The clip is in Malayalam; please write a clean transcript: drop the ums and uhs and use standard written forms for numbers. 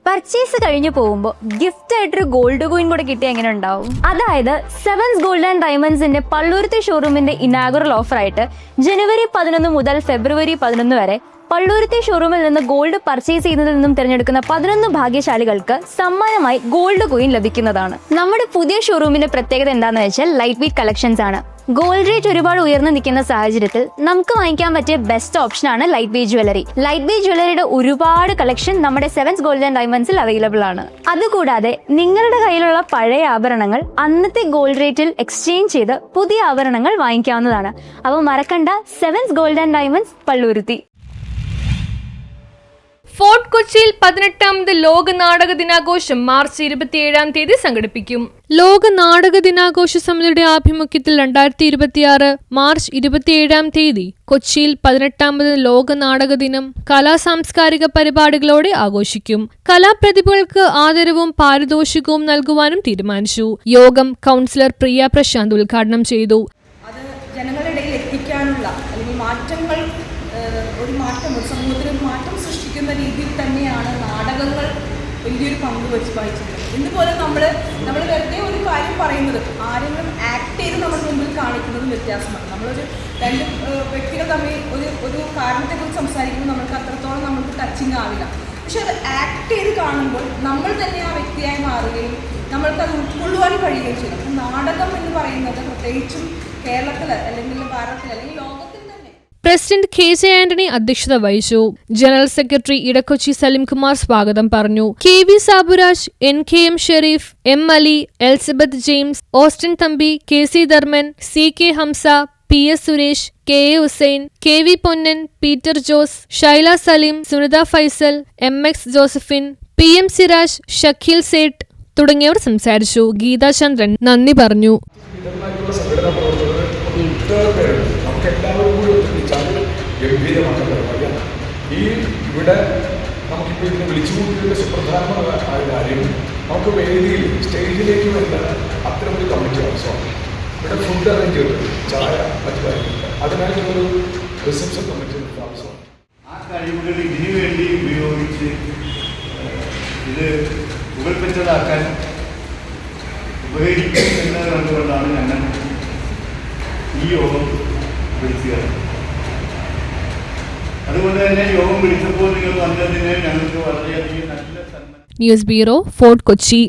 പർച്ചേസ് കഴിഞ്ഞു പോകുമ്പോൾ ഗിഫ്റ്റ് ആയിട്ടൊരു ഗോൾഡ് കോയിൻ കൂടെ കിട്ടിയ എങ്ങനെ ഉണ്ടാവും? അതായത് സെവൻസ് ഗോൾഡ് ആൻഡ് ഡയമണ്ട്സിന്റെ പള്ളുരുത്തി ഷോറൂമിന്റെ ഇനാഗുറൽ ഓഫർ ആയിട്ട് ജനുവരി 11 മുതൽ ഫെബ്രുവരി 11 വരെ പള്ളുരുത്തി ഷോറൂമിൽ നിന്ന് ഗോൾഡ് പർച്ചേസ് ചെയ്യുന്നതിൽ നിന്നും തിരഞ്ഞെടുക്കുന്ന 11 ഭാഗ്യശാലികൾക്ക് സമ്മാനമായി ഗോൾഡ് കോയിൻ ലഭിക്കുന്നതാണ്. നമ്മുടെ പുതിയ ഷോറൂമിന്റെ പ്രത്യേകത എന്താണെന്ന് വെച്ചാൽ ലൈറ്റ് വെയ്റ്റ് കളക്ഷൻസ് ആണ്. ഗോൾഡ് റേറ്റ് ഒരുപാട് ഉയർന്നു നിൽക്കുന്ന സാഹചര്യത്തിൽ നമുക്ക് വാങ്ങിക്കാൻ പറ്റിയ ബെസ്റ്റ് ഓപ്ഷനാണ് light weight jewellery. Light weight ജ്വല്ലറിയുടെ ഒരുപാട് കളക്ഷൻ നമ്മുടെ സെവൻസ് ഗോൾഡ് ആൻഡ് ഡയമണ്ട്സിൽ അവൈലബിൾ ആണ്. അതുകൂടാതെ നിങ്ങളുടെ കയ്യിലുള്ള പഴയ ആഭരണങ്ങൾ അന്നത്തെ ഗോൾഡ് റേറ്റിൽ എക്സ്ചേഞ്ച് ചെയ്ത് പുതിയ ആഭരണങ്ങൾ വാങ്ങിക്കാവുന്നതാണ്. അപ്പോൾ മറക്കണ്ട, sevens gold and diamonds Palluruthy. Fort കൊച്ചിയിൽ 18ാമത് ലോക നാടക ദിനാഘോഷം മാർച്ച് 27 സംഘടിപ്പിക്കും. ലോക നാടക ദിനാഘോഷ സമിതിയുടെ ആഭിമുഖ്യത്തിൽ 2026 മാർച്ച് 27 കൊച്ചിയിൽ 18ാമത് ലോക നാടക ദിനം കലാസാംസ്കാരിക പരിപാടികളോടെ ആഘോഷിക്കും. കലാപ്രതിഭകൾക്ക് ആദരവും പാരിതോഷികവും നൽകുവാനും തീരുമാനിച്ചു. യോഗം കൗൺസിലർ പ്രിയ പ്രശാന്ത് ഉദ്ഘാടനം ചെയ്തു. അത് ജനങ്ങളുടെ ഇടയിൽ എത്തിക്കാനുള്ള അല്ലെങ്കിൽ ഒരു സമൂഹത്തിൽ ഒരു മാറ്റം സൃഷ്ടിക്കുന്ന രീതിയിൽ തന്നെയാണ് നാടകങ്ങൾ വലിയൊരു പങ്ക് വഹിച്ചിട്ടുള്ളത്. ഇന്നുപോലെ നമ്മൾ വെറുതെ ഒരു കാര്യം പറയുന്നത്, ആരെങ്കിലും ആക്ട് ചെയ്ത് നമ്മുടെ മുമ്പിൽ കാണിക്കുന്നതും വ്യത്യാസമാണ്. നമ്മളൊരു രണ്ട് വ്യക്തികൾ തമ്മിൽ ഒരു കാരണത്തെക്കുറിച്ച് സംസാരിക്കുമ്പോൾ നമുക്ക് അത്രത്തോളം നമുക്ക് ടച്ചിങ് ആവില്ല. പക്ഷെ അത് ആക്ട് ചെയ്ത് കാണുമ്പോൾ നമ്മൾ തന്നെ ആ വ്യക്തിയായി മാറുകയും നമ്മൾക്കത് ഉൾക്കൊള്ളുവാൻ കഴിയുകയും ചെയ്യും. അപ്പം നാടകം എന്ന് പറയുന്നത് പ്രത്യേകിച്ചും കേരളത്തിൽ അല്ലെങ്കിൽ ഭാരതത്തിൽ അല്ലെങ്കിൽ ലോകത്തിൽ പ്രസിഡന്റ് KJ ആന്റണി അധ്യക്ഷത വഹിച്ചു. ജനറൽ സെക്രട്ടറി ഇടക്കൊച്ചി സലിംകുമാർ സ്വാഗതം പറഞ്ഞു. KV Saburaj, NKM Sharif, M Ali, Elizabeth James, Austin Thampi, KC Dharman, CK Hamza, PS Suresh, KA Hussain, KV Ponnan, Peter Jose, Shaila Salim, Sunitha Faisal, MX Josephine, PM Siraj, Shakeel Sait തുടങ്ങിയവർ സംസാരിച്ചു. ഗീതാചന്ദ്രൻ നന്ദി പറഞ്ഞു. എല്ലാവരും കൂടി ഒത്തുപിടിച്ചാൽ ഗംഭീരമായ പരിപാടിയാണ്. ഇവിടെ നമുക്കിപ്പോൾ ഇതിനെ വിളിച്ചു കൂട്ടിയുള്ള സുപ്രധാനമായ കാര്യം, നമുക്ക് വേദിയിൽ സ്റ്റേജിലേക്ക് വേണ്ട അത്തരമൊരു കമ്മിറ്റി ആവശ്യമാണ്. ഇവിടെ ഫുഡ് അറേഞ്ച് ചെയ്തത്, ചായ, മറ്റു കാര്യങ്ങളുണ്ട്. അതിനായിട്ടുള്ളൊരു റിസപ്ഷൻ കമ്മിറ്റി ആവശ്യമാണ്. ആ കഴിവുകൾ ഇതിനു വേണ്ടി ഉപയോഗിച്ച് ഇത് പുകഴ്പെറ്റതാക്കാൻ ഉപകരിക്കും എന്ന് കണ്ടുകൊണ്ടാണ് ഞങ്ങൾ ഈ യോഗം വിളിക്കുക. അതുകൊണ്ട് തന്നെ യോഗം വിളിച്ചപ്പോൾ നിങ്ങൾ വന്നതിന് ഞങ്ങൾക്ക് വളരെയധികം നല്ല ന്യൂസ് ബ്യൂറോ, ഫോർട്ട് കൊച്ചി.